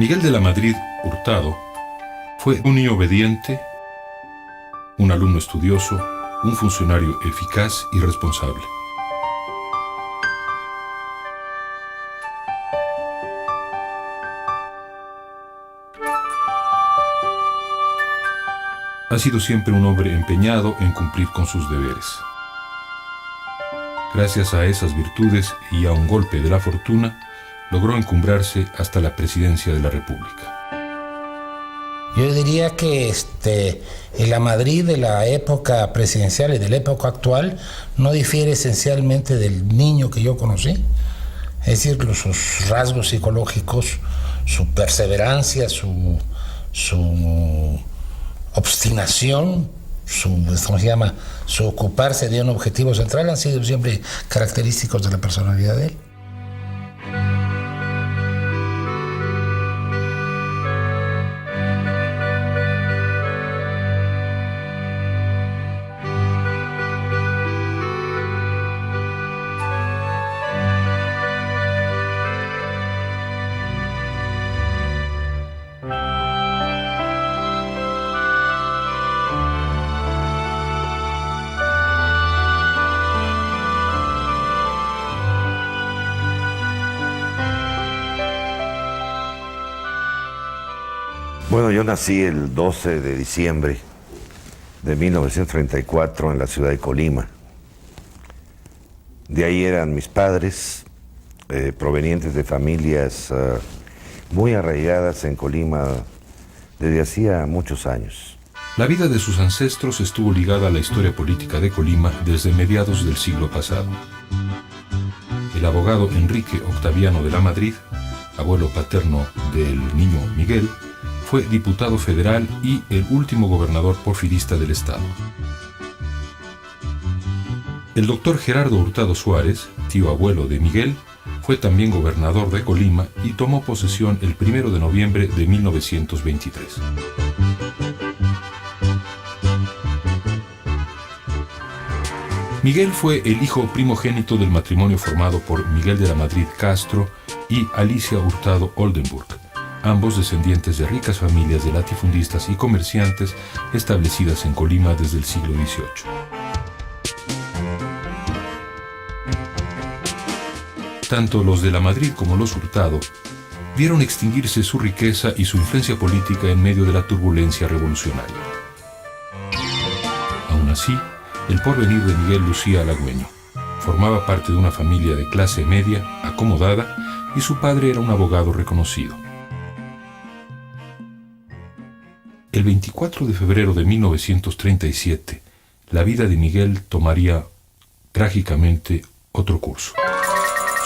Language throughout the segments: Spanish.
Miguel de la Madrid Hurtado fue un niño obediente, un alumno estudioso, un funcionario eficaz y responsable. Ha sido siempre un hombre empeñado en cumplir con sus deberes. Gracias a esas virtudes y a un golpe de la fortuna, logró encumbrarse hasta la presidencia de la República. Yo diría que en la Madrid de la época presidencial y de la época actual no difiere esencialmente del niño que yo conocí. Es decir, sus rasgos psicológicos, su perseverancia, su obstinación, su ocuparse de un objetivo central han sido siempre característicos de la personalidad de él. Bueno, yo nací el 12 de diciembre de 1934 en la ciudad de Colima. De ahí eran mis padres, provenientes de familias muy arraigadas en Colima desde hacía muchos años. La vida de sus ancestros estuvo ligada a la historia política de Colima desde mediados del siglo pasado. El abogado Enrique Octaviano de la Madrid, abuelo paterno del niño Miguel, fue diputado federal y el último gobernador porfirista del estado. El doctor Gerardo Hurtado Suárez, tío abuelo de Miguel, fue también gobernador de Colima y tomó posesión el 1 de noviembre de 1923. Miguel fue el hijo primogénito del matrimonio formado por Miguel de la Madrid Castro y Alicia Hurtado Oldenburg, ambos descendientes de ricas familias de latifundistas y comerciantes establecidas en Colima desde el siglo XVIII. Tanto los de la Madrid como los Hurtado vieron extinguirse su riqueza y su influencia política en medio de la turbulencia revolucionaria. Aún así, el porvenir de Miguel lucía halagüeño. Formaba parte de una familia de clase media, acomodada, y su padre era un abogado reconocido. El 24 de febrero de 1937, la vida de Miguel tomaría trágicamente otro curso.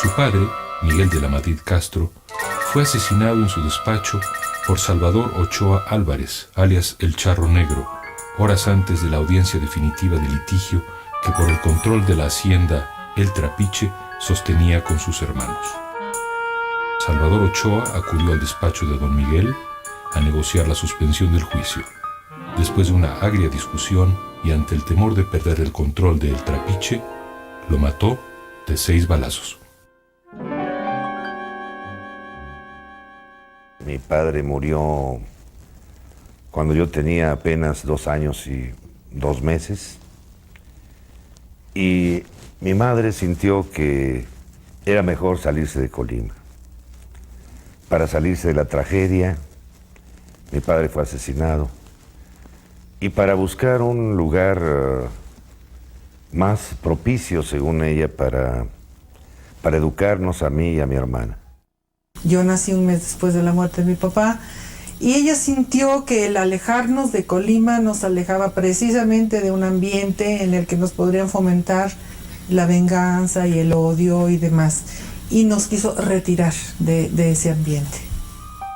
Su padre, Miguel de la Madrid Castro, fue asesinado en su despacho por Salvador Ochoa Álvarez, alias El Charro Negro, horas antes de la audiencia definitiva de litigio que por el control de la hacienda El Trapiche sostenía con sus hermanos. Salvador Ochoa acudió al despacho de don Miguel a negociar la suspensión del juicio. Después de una agria discusión y ante el temor de perder el control de El Trapiche, lo mató de 6 balazos. Mi padre murió cuando yo tenía apenas 2 años y 2 meses. Y mi madre sintió que era mejor salirse de Colima. Para salirse de la tragedia, mi padre fue asesinado. Y para buscar un lugar más propicio, según ella, para educarnos a mí y a mi hermana. Yo nací un mes después de la muerte de mi papá y ella sintió que el alejarnos de Colima nos alejaba precisamente de un ambiente en el que nos podrían fomentar la venganza y el odio y demás. Y nos quiso retirar de ese ambiente.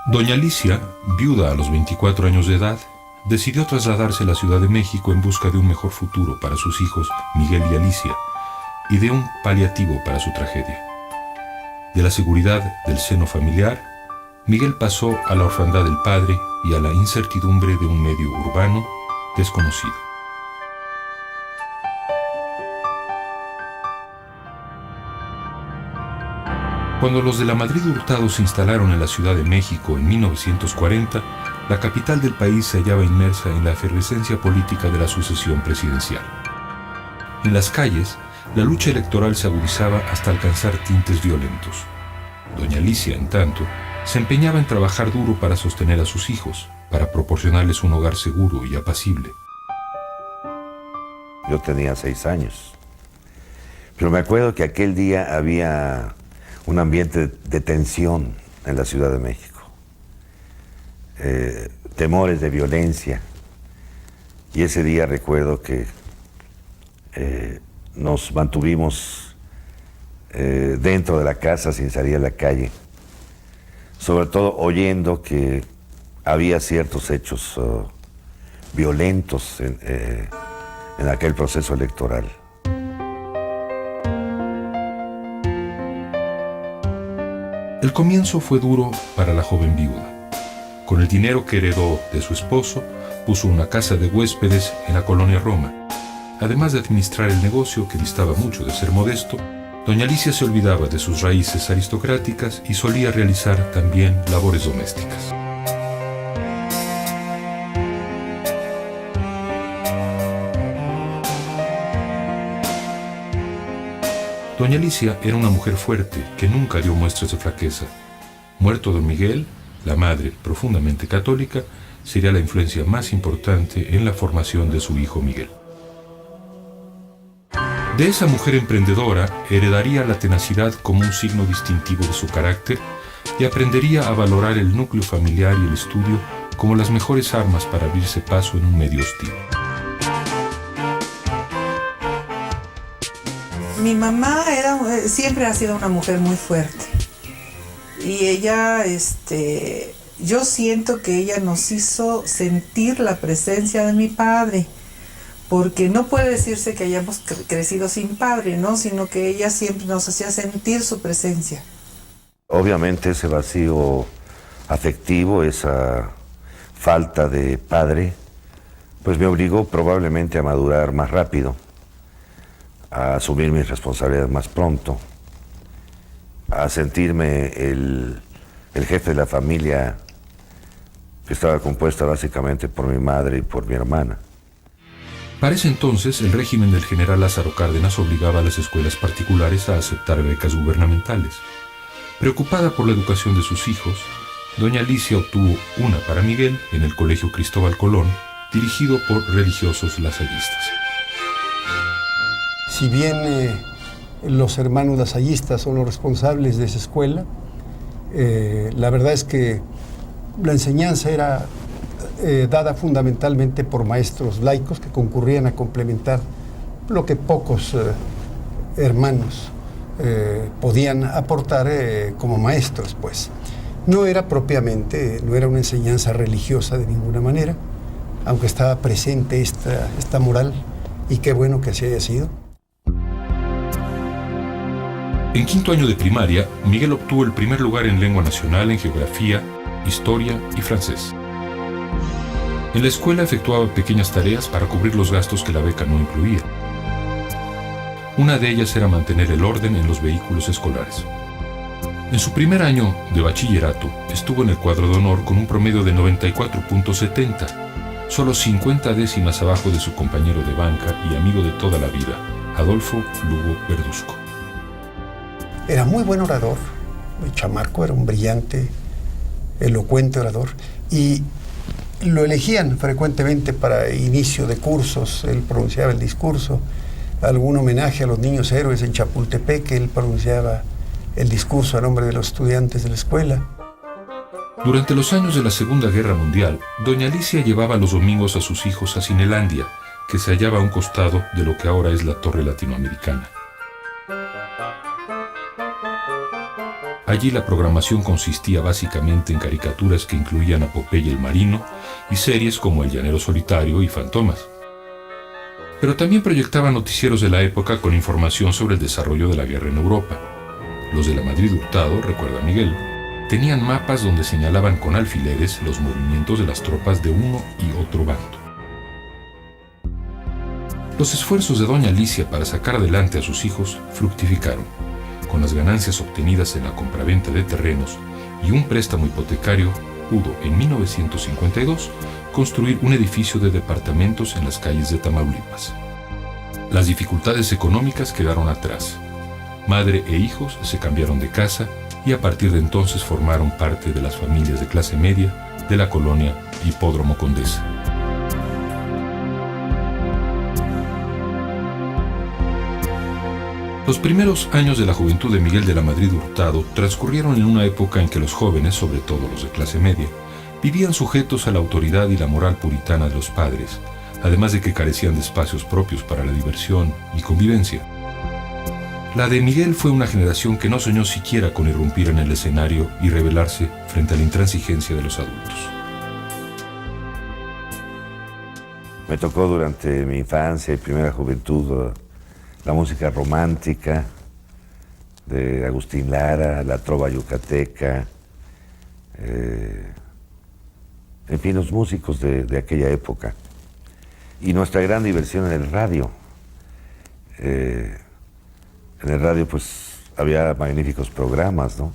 Doña Alicia, viuda a los 24 años de edad, decidió trasladarse a la Ciudad de México en busca de un mejor futuro para sus hijos Miguel y Alicia y de un paliativo para su tragedia. De la seguridad del seno familiar, Miguel pasó a la orfandad del padre y a la incertidumbre de un medio urbano desconocido. Cuando los de la Madrid Hurtado se instalaron en la Ciudad de México en 1940, la capital del país se hallaba inmersa en la efervescencia política de la sucesión presidencial. En las calles, la lucha electoral se agudizaba hasta alcanzar tintes violentos. Doña Alicia, en tanto, se empeñaba en trabajar duro para sostener a sus hijos, para proporcionarles un hogar seguro y apacible. Yo tenía 6 años, pero me acuerdo que aquel día había un ambiente de tensión en la Ciudad de México, temores de violencia, y ese día recuerdo que nos mantuvimos dentro de la casa sin salir a la calle, sobre todo oyendo que había ciertos hechos violentos en aquel proceso electoral. El comienzo fue duro para la joven viuda. Con el dinero que heredó de su esposo, puso una casa de huéspedes en la colonia Roma. Además de administrar el negocio, que distaba mucho de ser modesto, doña Alicia se olvidaba de sus raíces aristocráticas y solía realizar también labores domésticas. Doña Alicia era una mujer fuerte que nunca dio muestras de flaqueza. Muerto don Miguel, la madre, profundamente católica, sería la influencia más importante en la formación de su hijo Miguel. De esa mujer emprendedora heredaría la tenacidad como un signo distintivo de su carácter y aprendería a valorar el núcleo familiar y el estudio como las mejores armas para abrirse paso en un medio hostil. Mi mamá siempre ha sido una mujer muy fuerte y ella, yo siento que ella nos hizo sentir la presencia de mi padre, porque no puede decirse que hayamos crecido sin padre, ¿no? Sino que ella siempre nos hacía sentir su presencia. Obviamente ese vacío afectivo, esa falta de padre, pues me obligó probablemente a madurar más rápido, a asumir mis responsabilidades más pronto, a sentirme el jefe de la familia, que estaba compuesta básicamente por mi madre y por mi hermana. Para ese entonces, el régimen del general Lázaro Cárdenas obligaba a las escuelas particulares a aceptar becas gubernamentales. Preocupada por la educación de sus hijos, doña Alicia obtuvo una para Miguel en el Colegio Cristóbal Colón, dirigido por religiosos lasallistas. Si bien los hermanos lasallistas son los responsables de esa escuela, la verdad es que la enseñanza era dada fundamentalmente por maestros laicos que concurrían a complementar lo que pocos hermanos podían aportar como maestros, pues. No era una enseñanza religiosa de ninguna manera, aunque estaba presente esta moral, y qué bueno que así haya sido. En quinto año de primaria, Miguel obtuvo el primer lugar en lengua nacional, en geografía, historia y francés. En la escuela efectuaba pequeñas tareas para cubrir los gastos que la beca no incluía. Una de ellas era mantener el orden en los vehículos escolares. En su primer año de bachillerato, estuvo en el cuadro de honor con un promedio de 94.70, solo 50 décimas abajo de su compañero de banca y amigo de toda la vida, Adolfo Lugo Verduzco. Era muy buen orador, el chamaco era un brillante, elocuente orador, y lo elegían frecuentemente para inicio de cursos. Él pronunciaba el discurso, algún homenaje a los niños héroes en Chapultepec, él pronunciaba el discurso a nombre de los estudiantes de la escuela. Durante los años de la Segunda Guerra Mundial, doña Alicia llevaba los domingos a sus hijos a Cinelandia, que se hallaba a un costado de lo que ahora es la Torre Latinoamericana. Allí la programación consistía básicamente en caricaturas que incluían a Popeye el Marino y series como El Llanero Solitario y Fantomas. Pero también proyectaban noticieros de la época con información sobre el desarrollo de la guerra en Europa. Los de la Madrid Hurtado, recuerda Miguel, tenían mapas donde señalaban con alfileres los movimientos de las tropas de uno y otro bando. Los esfuerzos de doña Alicia para sacar adelante a sus hijos fructificaron. con las ganancias obtenidas en la compraventa de terrenos y un préstamo hipotecario, pudo en 1952 construir un edificio de departamentos en las calles de Tamaulipas. Las dificultades económicas quedaron atrás. Madre e hijos se cambiaron de casa y a partir de entonces formaron parte de las familias de clase media de la colonia Hipódromo Condesa. Los primeros años de la juventud de Miguel de la Madrid Hurtado transcurrieron en una época en que los jóvenes, sobre todo los de clase media, vivían sujetos a la autoridad y la moral puritana de los padres, además de que carecían de espacios propios para la diversión y convivencia. La de Miguel fue una generación que no soñó siquiera con irrumpir en el escenario y rebelarse frente a la intransigencia de los adultos. Me tocó durante mi infancia y primera juventud la música romántica de Agustín Lara, la trova yucateca, en fin, los músicos de aquella época. Y nuestra gran diversión en el radio. En el radio pues había magníficos programas, ¿no?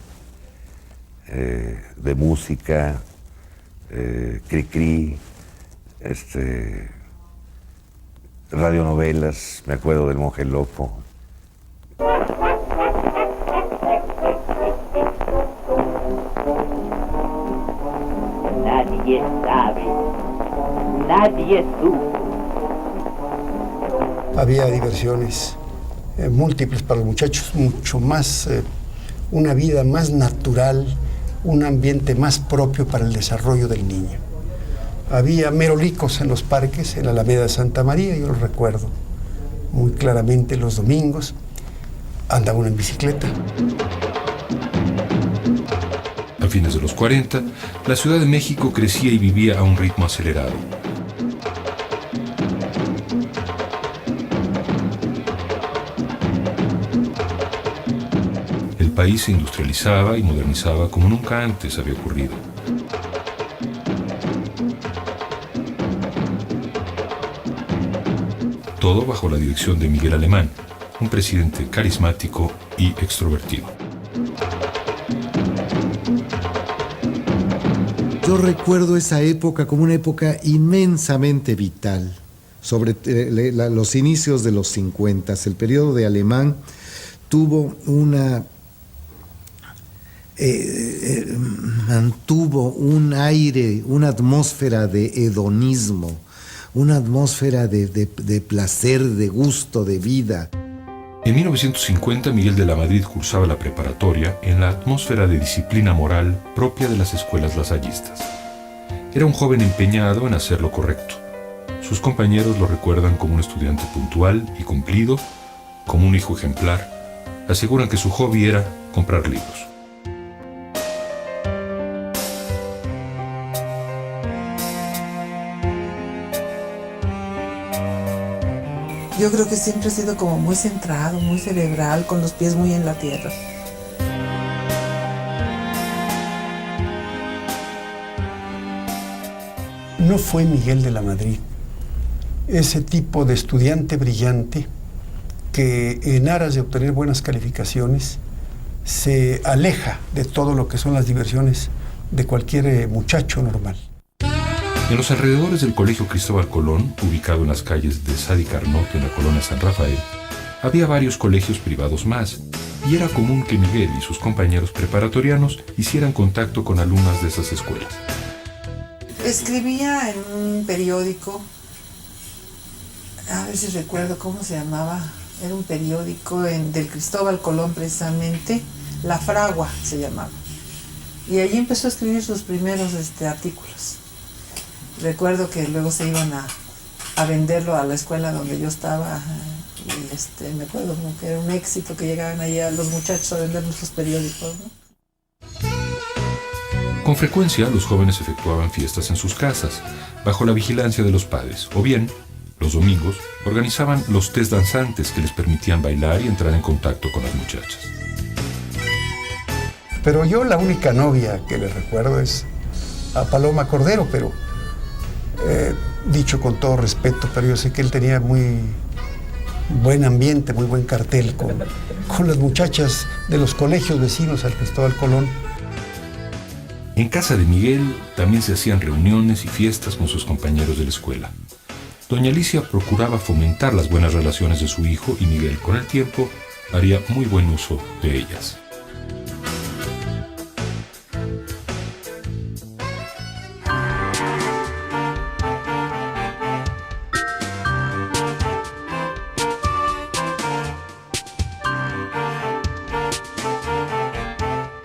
De música, cri-cri, radionovelas, me acuerdo del Monje Loco. Nadie sabe, nadie supo. Había diversiones múltiples para los muchachos, mucho más, una vida más natural, un ambiente más propio para el desarrollo del niño. Había merolicos en los parques, en la Alameda de Santa María, yo lo recuerdo muy claramente los domingos, andaba uno en bicicleta. A fines de los 40, la Ciudad de México crecía y vivía a un ritmo acelerado. El país se industrializaba y modernizaba como nunca antes había ocurrido. Todo bajo la dirección de Miguel Alemán, un presidente carismático y extrovertido. Yo recuerdo esa época como una época inmensamente vital, sobre los inicios de los 50. El periodo de Alemán tuvo mantuvo un aire, una atmósfera de hedonismo, una atmósfera de placer, de gusto, de vida. En 1950, Miguel de la Madrid cursaba la preparatoria en la atmósfera de disciplina moral propia de las escuelas lasallistas. Era un joven empeñado en hacer lo correcto. Sus compañeros lo recuerdan como un estudiante puntual y cumplido, como un hijo ejemplar. Aseguran que su hobby era comprar libros. Yo creo que siempre he sido como muy centrado, muy cerebral, con los pies muy en la tierra. No fue Miguel de la Madrid ese tipo de estudiante brillante que en aras de obtener buenas calificaciones se aleja de todo lo que son las diversiones de cualquier muchacho normal. En los alrededores del Colegio Cristóbal Colón, ubicado en las calles de Sadi Carnot en la colonia San Rafael, había varios colegios privados más, y era común que Miguel y sus compañeros preparatorianos hicieran contacto con alumnas de esas escuelas. Escribía en un periódico, a ver si recuerdo cómo se llamaba, era un periódico del Cristóbal Colón precisamente, La Fragua se llamaba, y allí empezó a escribir sus primeros artículos. Recuerdo que luego se iban a venderlo a la escuela donde yo estaba y me acuerdo como que era un éxito que llegaban allá los muchachos a vender nuestros periódicos, ¿no? Con frecuencia, los jóvenes efectuaban fiestas en sus casas, bajo la vigilancia de los padres, o bien, los domingos, organizaban los test danzantes que les permitían bailar y entrar en contacto con las muchachas. Pero yo la única novia que le recuerdo es a Paloma Cordero, pero dicho con todo respeto, pero yo sé que él tenía muy buen ambiente, muy buen cartel con las muchachas de los colegios vecinos al Cristóbal Colón. En casa de Miguel también se hacían reuniones y fiestas con sus compañeros de la escuela. Doña Alicia procuraba fomentar las buenas relaciones de su hijo y Miguel, con el tiempo, haría muy buen uso de ellas.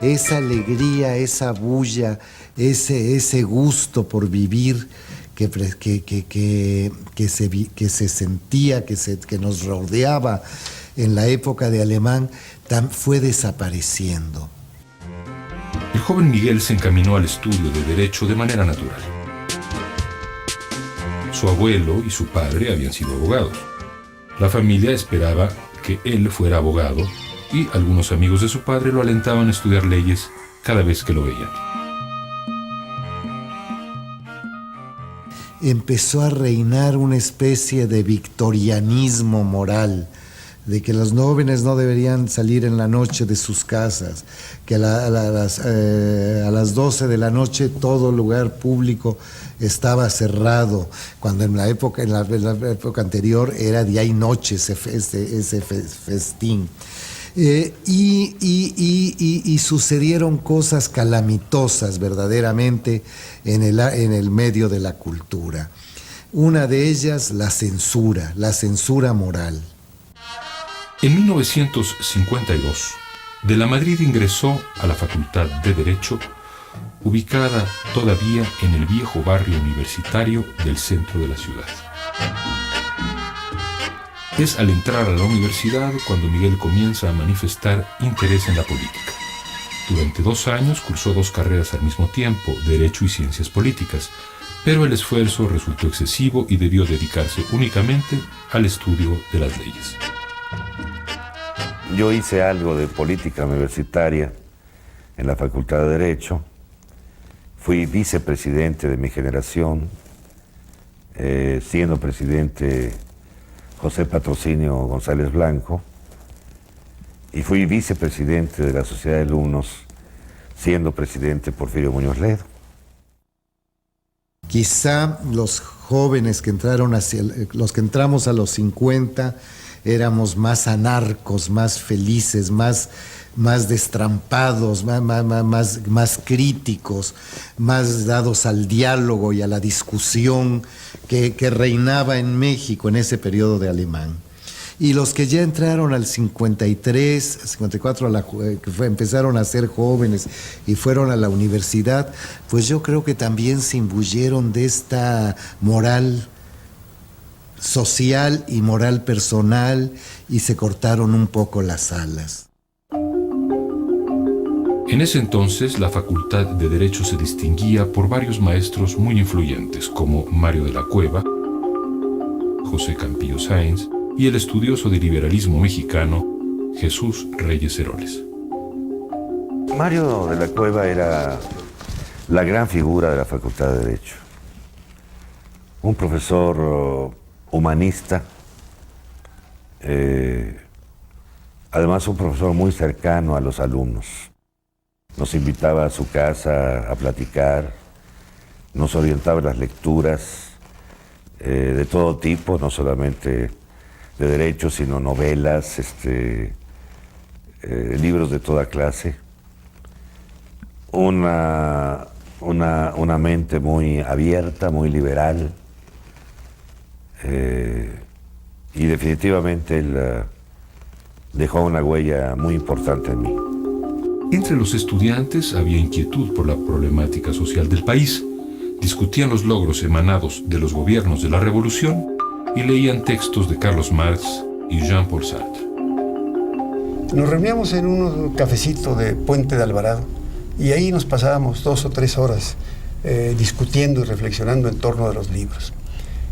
Esa alegría, esa bulla, ese gusto por vivir que se sentía, que nos rodeaba en la época de Alemán, fue desapareciendo. El joven Miguel se encaminó al estudio de Derecho de manera natural. Su abuelo y su padre habían sido abogados. La familia esperaba que él fuera abogado y algunos amigos de su padre lo alentaban a estudiar leyes cada vez que lo veían. Empezó a reinar una especie de victorianismo moral, de que los jóvenes no deberían salir en la noche de sus casas, que a las 12 de la noche todo lugar público estaba cerrado, cuando en la época anterior era día y noche ese festín. Y sucedieron cosas calamitosas verdaderamente en el medio de la cultura. Una de ellas, la censura moral. En 1952, de la Madrid ingresó a la Facultad de Derecho, ubicada todavía en el viejo barrio universitario del centro de la ciudad. Es al entrar a la universidad cuando Miguel comienza a manifestar interés en la política. Durante 2 años cursó 2 carreras al mismo tiempo, Derecho y Ciencias Políticas, pero el esfuerzo resultó excesivo y debió dedicarse únicamente al estudio de las leyes. Yo hice algo de política universitaria en la Facultad de Derecho. Fui vicepresidente de mi generación, siendo presidente José Patrocinio González Blanco, y fui vicepresidente de la Sociedad de Alumnos, siendo presidente Porfirio Muñoz Ledo. Quizá los jóvenes los que entramos a los 50 éramos más anarcos, más felices, más destrampados, más críticos, más dados al diálogo y a la discusión que reinaba en México en ese periodo de Alemán. Y los que ya entraron al 53, 54, empezaron a ser jóvenes y fueron a la universidad, pues yo creo que también se imbuyeron de esta moral social y moral personal y se cortaron un poco las alas. En ese entonces, la Facultad de Derecho se distinguía por varios maestros muy influyentes, como Mario de la Cueva, José Campillo Sáenz y el estudioso del liberalismo mexicano, Jesús Reyes Heroles. Mario de la Cueva era la gran figura de la Facultad de Derecho. Un profesor humanista, además un profesor muy cercano a los alumnos. Nos invitaba a su casa a platicar, nos orientaba en las lecturas de todo tipo, no solamente de derecho, sino novelas, libros de toda clase. Una mente muy abierta, muy liberal, y definitivamente él dejó una huella muy importante en mí. Entre los estudiantes había inquietud por la problemática social del país, discutían los logros emanados de los gobiernos de la Revolución y leían textos de Carlos Marx y Jean-Paul Sartre. Nos reuníamos en un cafecito de Puente de Alvarado y ahí nos pasábamos 2 o 3 horas discutiendo y reflexionando en torno de los libros.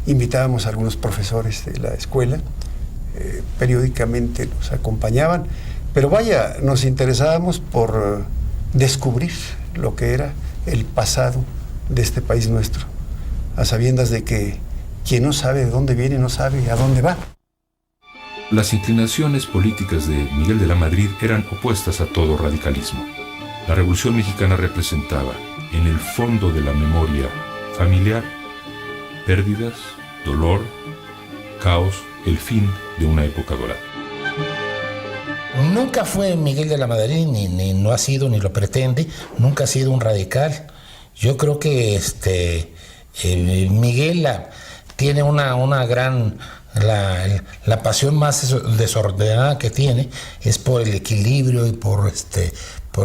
Invitábamos a algunos profesores de la escuela, periódicamente nos acompañaban, pero vaya, nos interesábamos por descubrir lo que era el pasado de este país nuestro, a sabiendas de que quien no sabe de dónde viene no sabe a dónde va. Las inclinaciones políticas de Miguel de la Madrid eran opuestas a todo radicalismo. La Revolución Mexicana representaba, en el fondo de la memoria familiar, pérdidas, dolor, caos, el fin de una época dorada. Nunca fue Miguel de la Madrid, ni no ha sido, ni lo pretende, nunca ha sido un radical. Yo creo que Miguel tiene una gran... La pasión más desordenada que tiene es por el equilibrio y por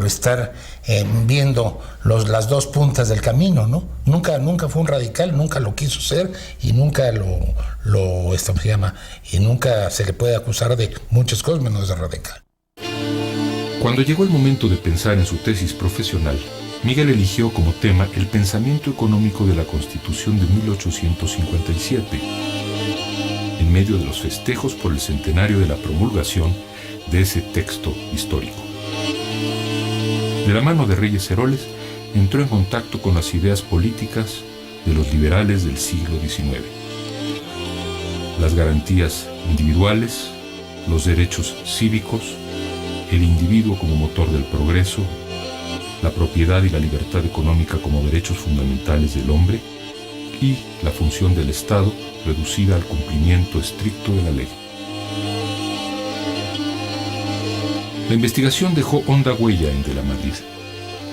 estar viendo las dos puntas del camino, ¿no? Nunca fue un radical, nunca lo quiso ser y nunca y nunca se le puede acusar de muchas cosas menos de radical. Cuando llegó el momento de pensar en su tesis profesional, Miguel eligió como tema el pensamiento económico de la Constitución de 1857, en medio de los festejos por el centenario de la promulgación de ese texto histórico. De la mano de Reyes Heroles, entró en contacto con las ideas políticas de los liberales del siglo XIX. Las garantías individuales, los derechos cívicos, el individuo como motor del progreso, la propiedad y la libertad económica como derechos fundamentales del hombre y la función del Estado reducida al cumplimiento estricto de la ley. La investigación dejó honda huella en de la Madrid.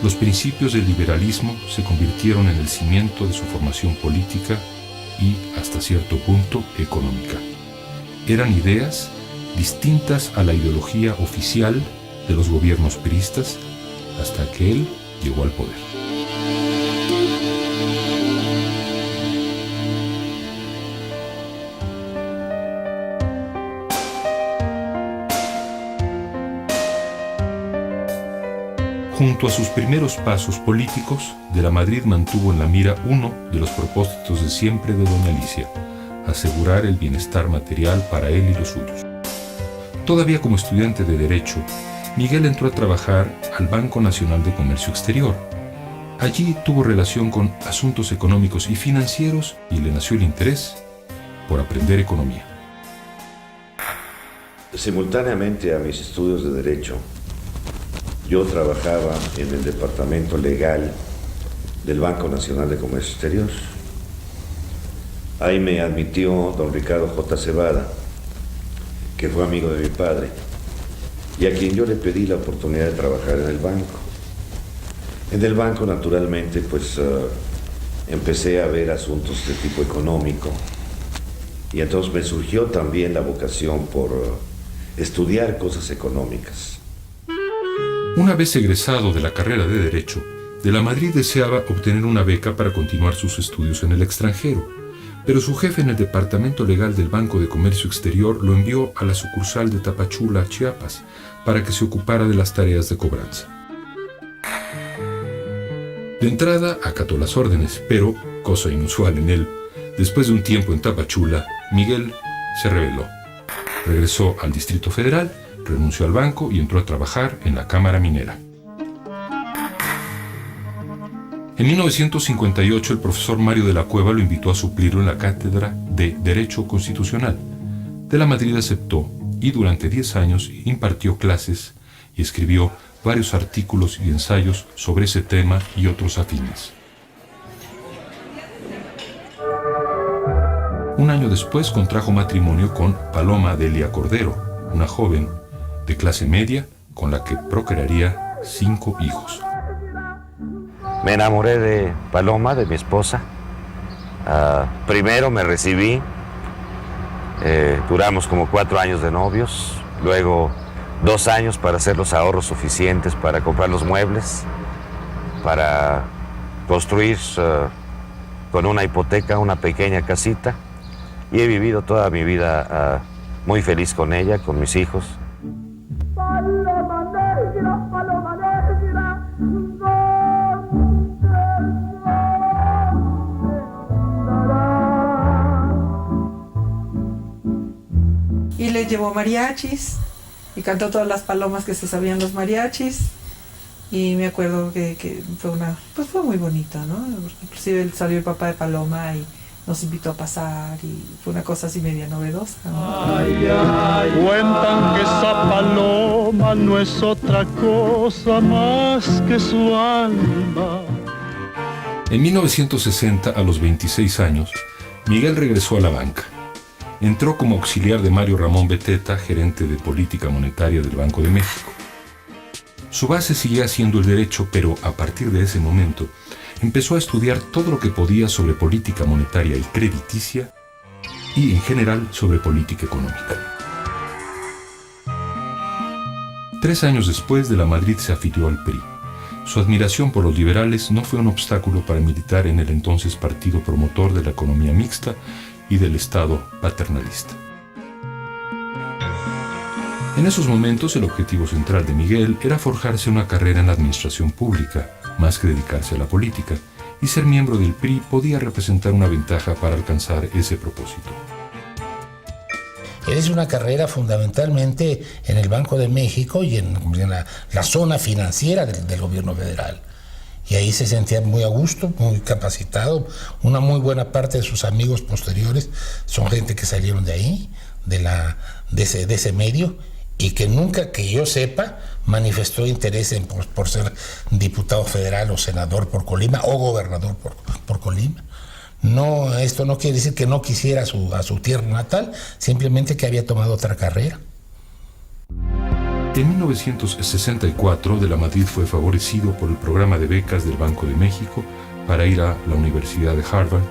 Los principios del liberalismo se convirtieron en el cimiento de su formación política y, hasta cierto punto, económica. Eran ideas distintas a la ideología oficial de los gobiernos priistas hasta que él llegó al poder. Junto a sus primeros pasos políticos, de la Madrid mantuvo en la mira uno de los propósitos de siempre de doña Alicia: asegurar el bienestar material para él y los suyos. Todavía como estudiante de Derecho, Miguel entró a trabajar al Banco Nacional de Comercio Exterior. Allí tuvo relación con asuntos económicos y financieros y le nació el interés por aprender economía. Simultáneamente a mis estudios de Derecho, yo trabajaba en el departamento legal del Banco Nacional de Comercio Exterior. Ahí me admitió don Ricardo J. Cebada, que fue amigo de mi padre, y a quien yo le pedí la oportunidad de trabajar en el banco. En el banco, naturalmente, empecé a ver asuntos de tipo económico, y entonces me surgió también la vocación por estudiar cosas económicas. Una vez egresado de la carrera de Derecho, de la Madrid deseaba obtener una beca para continuar sus estudios en el extranjero, pero su jefe en el departamento legal del Banco de Comercio Exterior lo envió a la sucursal de Tapachula, Chiapas, para que se ocupara de las tareas de cobranza. De entrada acató las órdenes, pero, cosa inusual en él, después de un tiempo en Tapachula, Miguel se rebeló. Regresó al Distrito Federal, renunció al banco y entró a trabajar en la Cámara Minera. En 1958 el profesor Mario de la Cueva lo invitó a suplirlo en la cátedra de Derecho Constitucional. De la Madrid aceptó y durante 10 años impartió clases y escribió varios artículos y ensayos sobre ese tema y otros afines. Un año después contrajo matrimonio con Paloma Delia Cordero, una joven de clase media con la que procrearía 5 hijos. Me enamoré de Paloma, de mi esposa. Primero me recibí, duramos como 4 años de novios, luego 2 años para hacer los ahorros suficientes para comprar los muebles, para construir con una hipoteca una pequeña casita, y he vivido toda mi vida muy feliz con ella, con mis hijos. Y le llevó mariachis y cantó todas las palomas que se sabían los mariachis, y me acuerdo que fue fue muy bonito, ¿no? Inclusive salió el papá de Paloma y nos invitó a pasar y fue una cosa así media novedosa, ¿no? Cuentan que esa paloma no es otra cosa más que su alma. En 1960, a los 26 años, Miguel regresó a la banca. Entró como auxiliar de Mario Ramón Beteta, gerente de política monetaria del Banco de México. Su base seguía siendo el derecho, pero a partir de ese momento empezó a estudiar todo lo que podía sobre política monetaria y crediticia y, en general, sobre política económica. 3 años después, de la Madrid se afilió al PRI. Su admiración por los liberales no fue un obstáculo para militar en el entonces partido promotor de la economía mixta y del Estado paternalista. En esos momentos, el objetivo central de Miguel era forjarse una carrera en la administración pública, más que dedicarse a la política, y ser miembro del PRI podía representar una ventaja para alcanzar ese propósito. Él hizo una carrera fundamentalmente en el Banco de México y en la zona financiera del gobierno federal. Y ahí se sentía muy a gusto, muy capacitado. Una muy buena parte de sus amigos posteriores son gente que salieron de ahí, de ese medio, y que nunca, que yo sepa, manifestó interés por ser diputado federal o senador por Colima o gobernador por Colima. No, esto no quiere decir que no quisiera a su tierra natal, simplemente que había tomado otra carrera. En 1964, de la Madrid fue favorecido por el programa de becas del Banco de México para ir a la Universidad de Harvard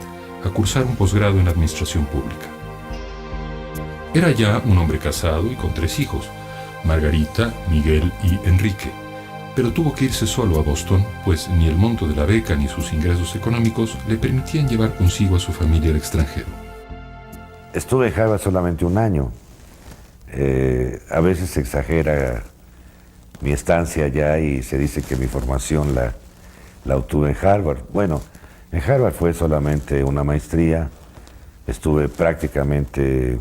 a cursar un posgrado en Administración Pública. Era ya un hombre casado y con 3 hijos, Margarita, Miguel y Enrique, pero tuvo que irse solo a Boston, pues ni el monto de la beca ni sus ingresos económicos le permitían llevar consigo a su familia al extranjero. Estuve en Harvard solamente 1 año. A veces se exagera mi estancia allá y se dice que mi formación la obtuve en Harvard. Bueno, en Harvard fue solamente una maestría. Estuve prácticamente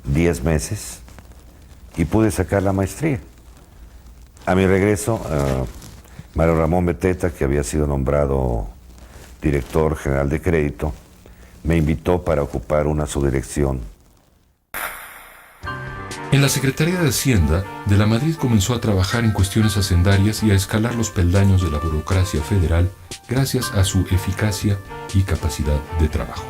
10 meses y pude sacar la maestría. A mi regreso, Mario Ramón Beteta, que había sido nombrado director general de crédito, me invitó para ocupar una subdirección. En la Secretaría de Hacienda, de la Madrid comenzó a trabajar en cuestiones hacendarias y a escalar los peldaños de la burocracia federal gracias a su eficacia y capacidad de trabajo.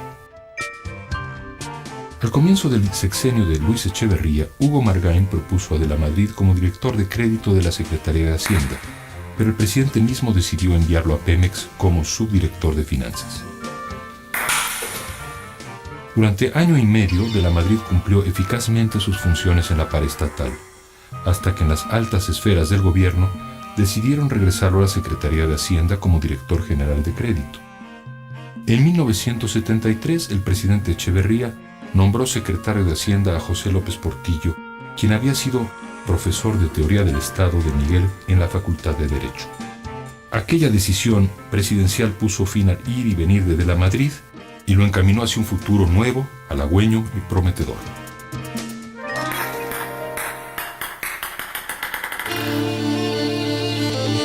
Al comienzo del sexenio de Luis Echeverría, Hugo Margain propuso a de la Madrid como director de crédito de la Secretaría de Hacienda, pero el presidente mismo decidió enviarlo a Pemex como subdirector de finanzas. Durante 1 año y medio, de la Madrid cumplió eficazmente sus funciones en la paraestatal, hasta que en las altas esferas del gobierno decidieron regresarlo a la Secretaría de Hacienda como director general de crédito. En 1973, el presidente Echeverría nombró secretario de Hacienda a José López Portillo, quien había sido profesor de Teoría del Estado de Miguel en la Facultad de Derecho. Aquella decisión presidencial puso fin al ir y venir de la Madrid y lo encaminó hacia un futuro nuevo, halagüeño y prometedor.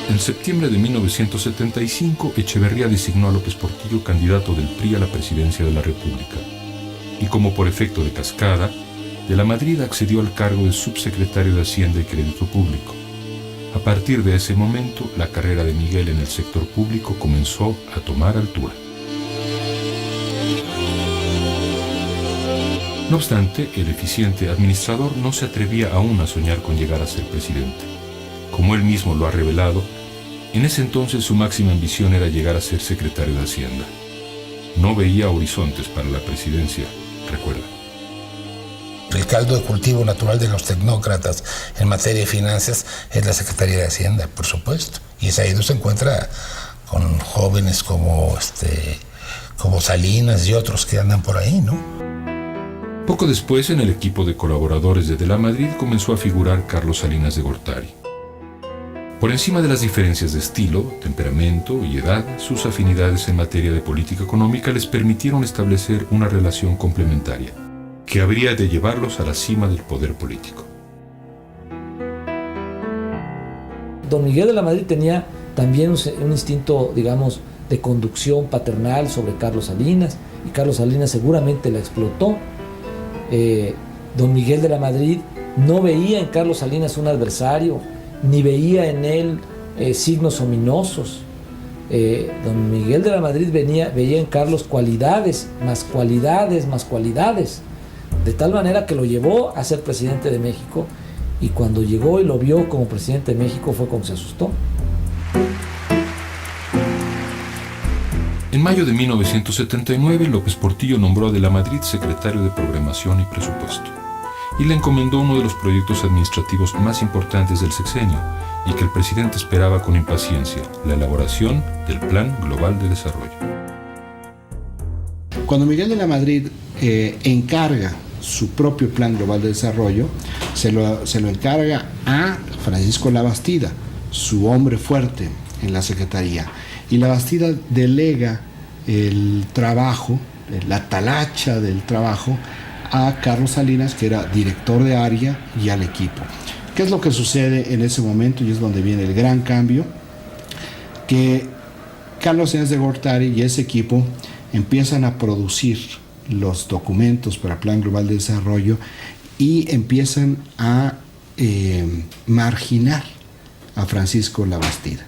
En septiembre de 1975, Echeverría designó a López Portillo candidato del PRI a la presidencia de la República. Y como por efecto de cascada, de la Madrid accedió al cargo de subsecretario de Hacienda y Crédito Público. A partir de ese momento, la carrera de Miguel en el sector público comenzó a tomar altura. No obstante, el eficiente administrador no se atrevía aún a soñar con llegar a ser presidente. Como él mismo lo ha revelado, en ese entonces su máxima ambición era llegar a ser secretario de Hacienda. No veía horizontes para la presidencia, recuerda. El caldo de cultivo natural de los tecnócratas en materia de finanzas es la Secretaría de Hacienda, por supuesto. Y es ahí donde se encuentra con jóvenes como Salinas y otros que andan por ahí, ¿no? Poco después, en el equipo de colaboradores de la Madrid comenzó a figurar Carlos Salinas de Gortari. Por encima de las diferencias de estilo, temperamento y edad, sus afinidades en materia de política económica les permitieron establecer una relación complementaria, que habría de llevarlos a la cima del poder político. Don Miguel de la Madrid tenía también un instinto, digamos, de conducción paternal sobre Carlos Salinas, y Carlos Salinas seguramente la explotó. Don Miguel de la Madrid no veía en Carlos Salinas un adversario, ni veía en él signos ominosos. Don Miguel de la Madrid veía en Carlos cualidades, más cualidades, más cualidades, de tal manera que lo llevó a ser presidente de México, y cuando llegó y lo vio como presidente de México fue como se asustó. En mayo de 1979, López Portillo nombró a de la Madrid secretario de Programación y Presupuesto, y le encomendó uno de los proyectos administrativos más importantes del sexenio, y que el presidente esperaba con impaciencia: la elaboración del Plan Global de Desarrollo. Cuando Miguel de la Madrid encarga su propio Plan Global de Desarrollo, se lo encarga a Francisco Labastida, su hombre fuerte en la Secretaría. Y Labastida delega el trabajo, la talacha del trabajo, a Carlos Salinas, que era director de área, y al equipo. ¿Qué es lo que sucede en ese momento? Y es donde viene el gran cambio, que Carlos Salinas de Gortari y ese equipo empiezan a producir los documentos para el Plan Global de Desarrollo y empiezan a marginar a Francisco Labastida.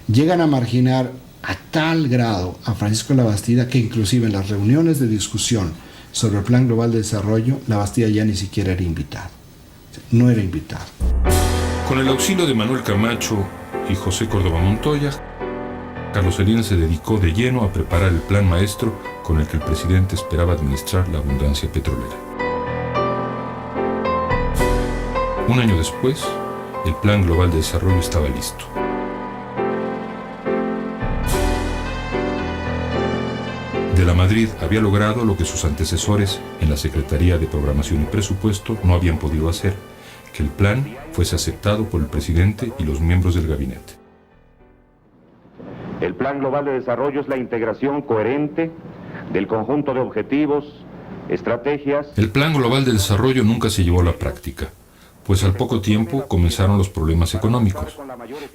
Llegan a marginar a tal grado a Francisco Labastida que inclusive en las reuniones de discusión sobre el Plan Global de Desarrollo, Labastida ya ni siquiera era invitado. No era invitado. Con el auxilio de Manuel Camacho y José Córdoba Montoya, Carlos Salinas se dedicó de lleno a preparar el plan maestro con el que el presidente esperaba administrar la abundancia petrolera. Un año después, el Plan Global de Desarrollo estaba listo. De la Madrid había logrado lo que sus antecesores en la Secretaría de Programación y Presupuesto no habían podido hacer: que el plan fuese aceptado por el presidente y los miembros del gabinete. El Plan Global de Desarrollo es la integración coherente del conjunto de objetivos, estrategias... El Plan Global de Desarrollo nunca se llevó a la práctica, pues al poco tiempo comenzaron los problemas económicos.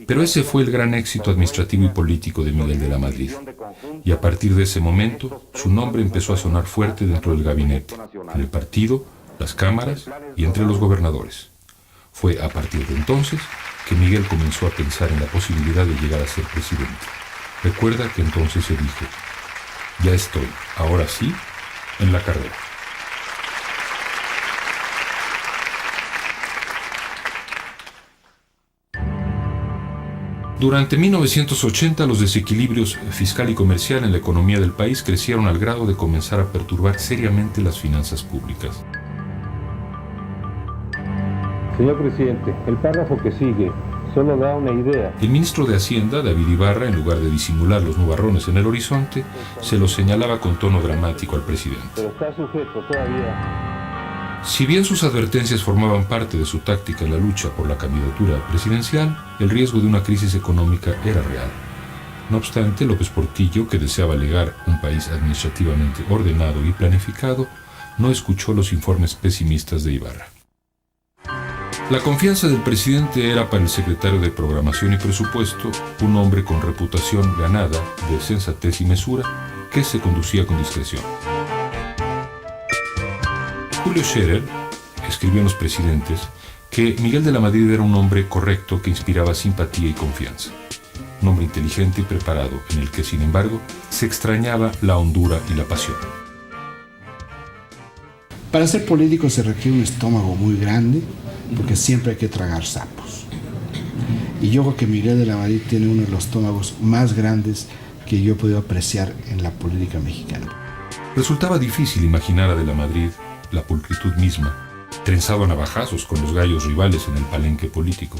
Pero ese fue el gran éxito administrativo y político de Miguel de la Madrid. Y a partir de ese momento, su nombre empezó a sonar fuerte dentro del gabinete, en el partido, las cámaras y entre los gobernadores. Fue a partir de entonces que Miguel comenzó a pensar en la posibilidad de llegar a ser presidente. Recuerda que entonces se dijo: ya estoy, ahora sí, en la carrera. Durante 1980, los desequilibrios fiscal y comercial en la economía del país crecieron al grado de comenzar a perturbar seriamente las finanzas públicas. Señor presidente, el párrafo que sigue solo da una idea. El ministro de Hacienda, David Ibarra, en lugar de disimular los nubarrones en el horizonte, se los señalaba con tono dramático al presidente. Pero está sujeto todavía. Si bien sus advertencias formaban parte de su táctica en la lucha por la candidatura presidencial, el riesgo de una crisis económica era real. No obstante, López Portillo, que deseaba legar un país administrativamente ordenado y planificado, no escuchó los informes pesimistas de Ibarra. La confianza del presidente era para el secretario de Programación y Presupuesto un hombre con reputación ganada de sensatez y mesura, que se conducía con discreción. Julio Scherer escribió en Los Presidentes que Miguel de la Madrid era un hombre correcto que inspiraba simpatía y confianza. Un hombre inteligente y preparado, en el que, sin embargo, se extrañaba la hondura y la pasión. Para ser político se requiere un estómago muy grande, porque siempre hay que tragar sapos. Y yo creo que Miguel de la Madrid tiene uno de los estómagos más grandes que yo he podido apreciar en la política mexicana. Resultaba difícil imaginar a de la Madrid, la pulcritud misma, trenzado a navajazos con los gallos rivales en el palenque político.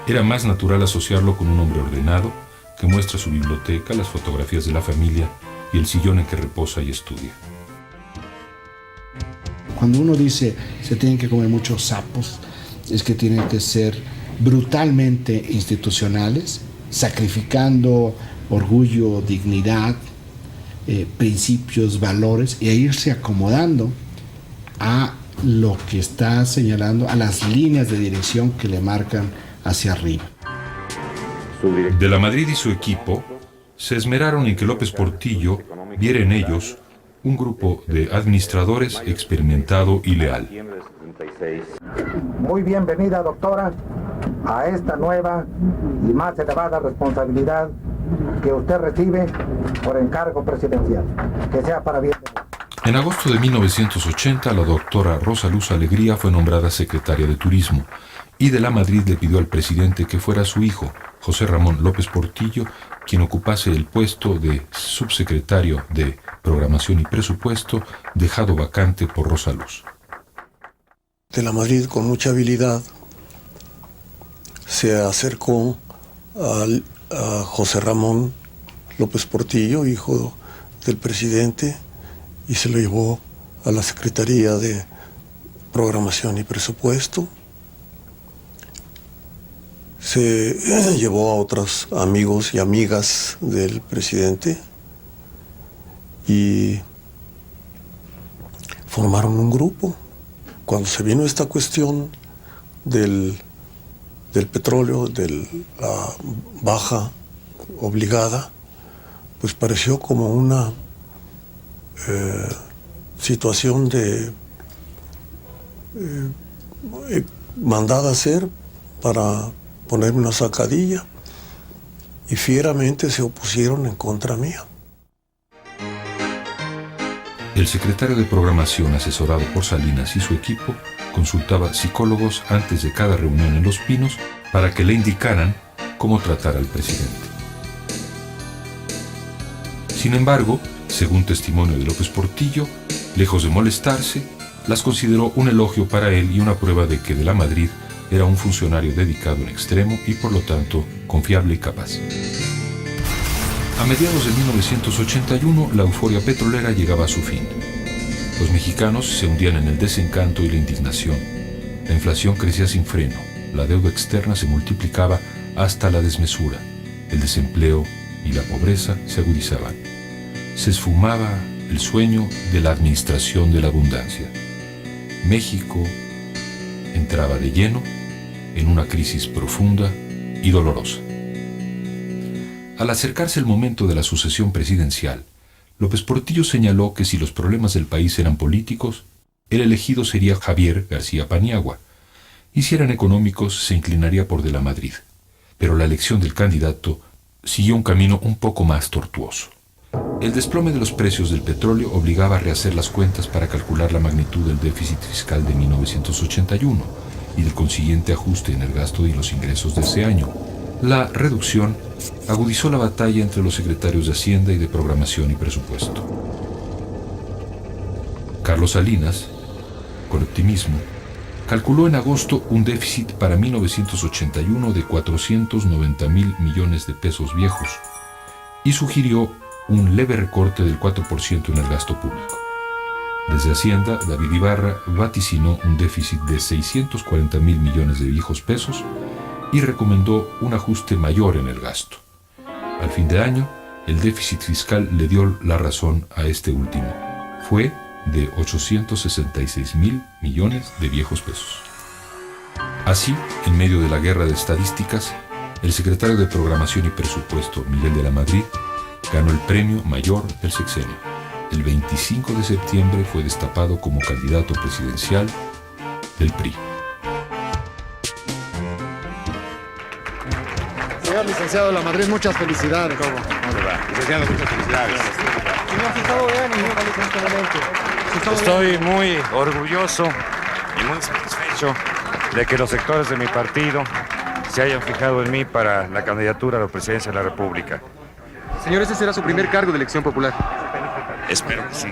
Era más natural asociarlo con un hombre ordenado que muestra su biblioteca, las fotografías de la familia y el sillón en que reposa y estudia. Cuando uno dice se tienen que comer muchos sapos, es que tienen que ser brutalmente institucionales, sacrificando orgullo, dignidad, principios, valores, y a irse acomodando a lo que está señalando, a las líneas de dirección que le marcan hacia arriba. De la Madrid y su equipo se esmeraron en que López Portillo viera en ellos un grupo de administradores experimentado y leal. Muy bienvenida, doctora, a esta nueva y más elevada responsabilidad que usted recibe por encargo presidencial. Que sea para bien. En agosto de 1980, la doctora Rosa Luz Alegría fue nombrada secretaria de Turismo, y de la Madrid le pidió al presidente que fuera su hijo, José Ramón López Portillo, quien ocupase el puesto de subsecretario de Programación y Presupuesto, dejado vacante por Rosa Luz. De la Madrid, con mucha habilidad, se acercó a José Ramón López Portillo, hijo del presidente, y se lo llevó a la Secretaría de Programación y Presupuesto. Se llevó a otros amigos y amigas del presidente y formaron un grupo. Cuando se vino esta cuestión del petróleo, de la baja obligada, pues pareció como una situación de mandada a hacer para ponerme una sacadilla, y fieramente se opusieron en contra mía. El secretario de Programación, asesorado por Salinas y su equipo, consultaba psicólogos antes de cada reunión en Los Pinos para que le indicaran cómo tratar al presidente. Sin embargo, según testimonio de López Portillo, lejos de molestarse, las consideró un elogio para él y una prueba de que de la Madrid era un funcionario dedicado en extremo y por lo tanto confiable y capaz. A mediados de 1981, la euforia petrolera llegaba a su fin. Los mexicanos se hundían en el desencanto y la indignación. La inflación crecía sin freno, la deuda externa se multiplicaba hasta la desmesura, el desempleo y la pobreza se agudizaban. Se esfumaba el sueño de la administración de la abundancia. México entraba de lleno en una crisis profunda y dolorosa. Al acercarse el momento de la sucesión presidencial, López Portillo señaló que si los problemas del país eran políticos, el elegido sería Javier García Paniagua, y si eran económicos se inclinaría por de la Madrid. Pero la elección del candidato siguió un camino un poco más tortuoso. El desplome de los precios del petróleo obligaba a rehacer las cuentas para calcular la magnitud del déficit fiscal de 1981 y del consiguiente ajuste en el gasto y los ingresos de ese año. La reducción agudizó la batalla entre los secretarios de Hacienda y de Programación y Presupuesto. Carlos Salinas, con optimismo, calculó en agosto un déficit para 1981 de 490,000 millones de pesos viejos y sugirió un leve recorte del 4% en el gasto público. Desde Hacienda, David Ibarra vaticinó un déficit de 640,000 millones de viejos pesos y recomendó un ajuste mayor en el gasto. Al fin de año, el déficit fiscal le dio la razón a este último. Fue de 866,000 millones de viejos pesos. Así, en medio de la guerra de estadísticas, el secretario de Programación y Presupuesto, Miguel de la Madrid, ganó el premio mayor del sexenio. El 25 de septiembre fue destapado como candidato presidencial del PRI. Señor licenciado de la Madrid, muchas felicidades. ¿Cómo va? Licenciado, muchas felicidades. Estoy muy orgulloso y muy satisfecho de que los sectores de mi partido se hayan fijado en mí para la candidatura a la presidencia de la República. Señor, ¿ese será su primer cargo de elección popular? Espero que sí.